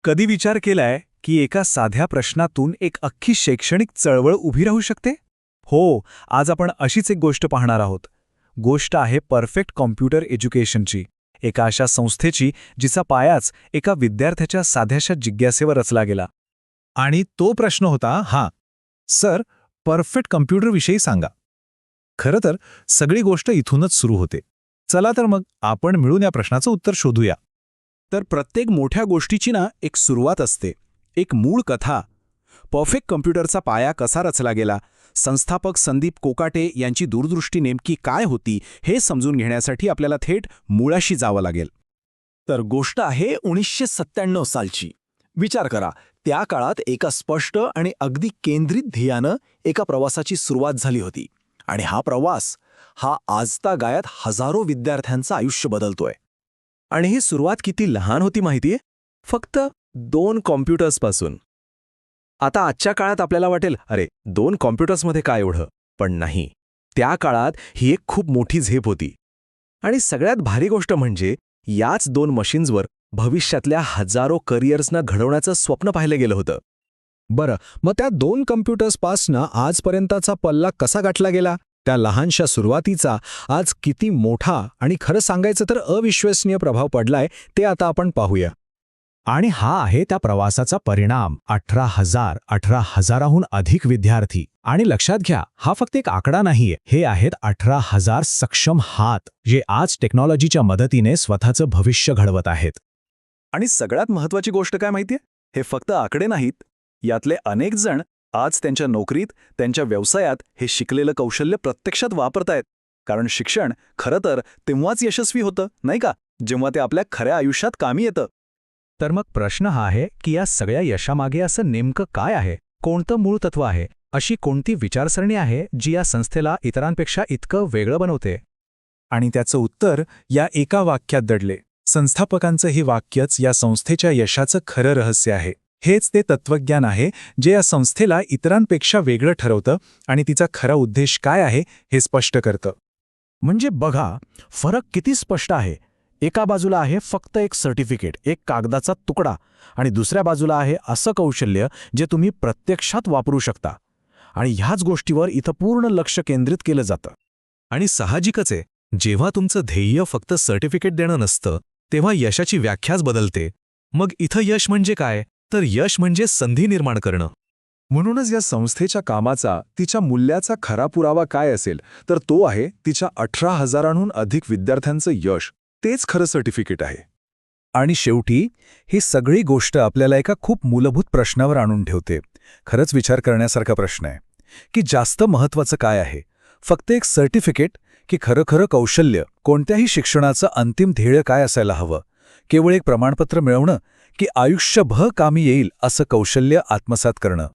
कधी विचार केलाय की एका साध्या प्रश्नातून एक अख्खी शैक्षणिक चळवळ उभी राहू शकते? हो, आज आपण अशीच एक गोष्ट पाहणार आहोत. गोष्ट आहे परफेक्ट कॉम्प्युटर एज्युकेशनची, एका अशा संस्थेची जिचा पायाच एका विद्यार्थ्याच्या साध्याशा जिज्ञासेवर रचला गेला. आणि तो प्रश्न होता सर, परफेक्ट कम्प्युटरविषयी सांगा. खरं तर सगळी गोष्ट इथूनच सुरू होते. चला तर मग आपण मिळून या प्रश्नाचं उत्तर शोधूया. तर प्रत्येक मोठ्या गोष्टीची एक सुरुवात असते, एक मूळ कथा. परफेक्ट कम्प्युटरचा पाया कसा रचला गेला, संस्थापक संदीप कोकाटे यांची दूरदृष्टी नेमकी काय होती, हे समजून घेण्यासाठी आपल्याला थेट मुळाशी जावं लागेल. तर गोष्ट आहे 1997 सालची. विचार करा, त्या काळात एका स्पष्ट आणि अगदी केंद्रित ध्येयानं एका प्रवासाची सुरुवात झाली होती. आणि हा प्रवास आजतागायत हजारो विद्यार्थ्यांचं आयुष्य बदलतोय. आणि ही सुरुवात किती लहान होती माहितीये? फक्त 2 कॉम्प्युटर्सपासून. आता आजच्या काळात आपल्याला वाटेल, अरे 2 कॉम्प्युटर्समध्ये काय एवढं? पण नाही, त्या काळात ही एक खूप मोठी झेप होती. आणि सगळ्यात भारी गोष्ट म्हणजे याच 2 मशीन्सवर भविष्यातल्या हजारो करिअर्सना घडवण्याचं स्वप्न पाहिलं गेलं होतं. बरं, मग त्या 2 कम्प्युटर्सपासनं आजपर्यंतचा पल्ला कसा गाठला गेला? त्या लहानशा सुरुवातीचा आज किती मोठा आणि खरं सांगायचं तर अविश्वसनीय प्रभाव पडलाय ते आता आपण पाहूया. आणि हा आहे त्या प्रवासाचा परिणाम. 18,000हून अधिक विद्यार्थी. आणि लक्षात घ्या, हा फक्त एक आकडा नाहीये, हे आहेत 18,000 सक्षम हात, जे आज टेक्नॉलॉजीच्या मदतीने स्वतःचं भविष्य घडवत आहेत. आणि सगळ्यात महत्त्वाची गोष्ट काय माहितीये? हे फक्त आकडे नाहीत. यातले अनेक जण आज त्यांच्या नोकरीत, त्यांच्या व्यवसायात हे शिकलेलं कौशल्य प्रत्यक्षात वापरतायत. कारण शिक्षण खरं तर तेव्हाच यशस्वी होतं, नाही का, जेव्हा ते आपल्या खऱ्या आयुष्यात कामी येतं. तर मग प्रश्न हा आहे की या सगळ्या यशामागे असं नेमकं काय आहे? कोणतं मूळ तत्व आहे? अशी कोणती विचारसरणी आहे जी या संस्थेला इतरांपेक्षा इतकं वेगळं बनवते? आणि त्याचं उत्तर या एका वाक्यात दडले. संस्थापकांचं हे वाक्यच या संस्थेच्या यशाचं खरं रहस्य आहे. हेच ते तत्वज्ञान आहे जे या संस्थेला इतरांपेक्षा वेगळं ठरवतं आणि तिचा खरा उद्देश काय आहे हे स्पष्ट करतं. म्हणजे बघा, फरक किती स्पष्ट आहे. एका बाजूला आहे फक्त एक सर्टिफिकेट, एक कागदाचा तुकडा, आणि दुसऱ्या बाजूला आहे असं कौशल्य जे तुम्ही प्रत्यक्षात वापरू शकता. आणि ह्याच गोष्टीवर इथं पूर्ण लक्ष केंद्रित केलं जातं. आणि साहजिकच आहे, जेव्हा तुमचं ध्येय फक्त सर्टिफिकेट देणं नसतं, तेव्हा यशाची व्याख्याच बदलते. मग इथं यश म्हणजे काय? तर यश म्हणजे संधी निर्माण करणं. म्हणूनच या संस्थेच्या कामाचा, तिच्या मूल्याचा खरा पुरावा काय असेल, तर तो आहे तिच्या 18,000हून अधिक विद्यार्थ्यांचं यश. तेच खरं सर्टिफिकेट आहे. आणि शेवटी ही सगळी गोष्ट आपल्याला एका खूप मूलभूत प्रश्नावर आणून ठेवते. खरंच विचार करण्यासारखा प्रश्न आहे की जास्त महत्त्वाचं काय आहे, फक्त एक सर्टिफिकेट की खरं कौशल्य? कोणत्याही शिक्षणाचं अंतिम ध्येय काय असायला हवं? केवळ एक प्रमाणपत्र मिळवणं की आयुष्यभर कामी येईल असं कौशल्य आत्मसात करणं?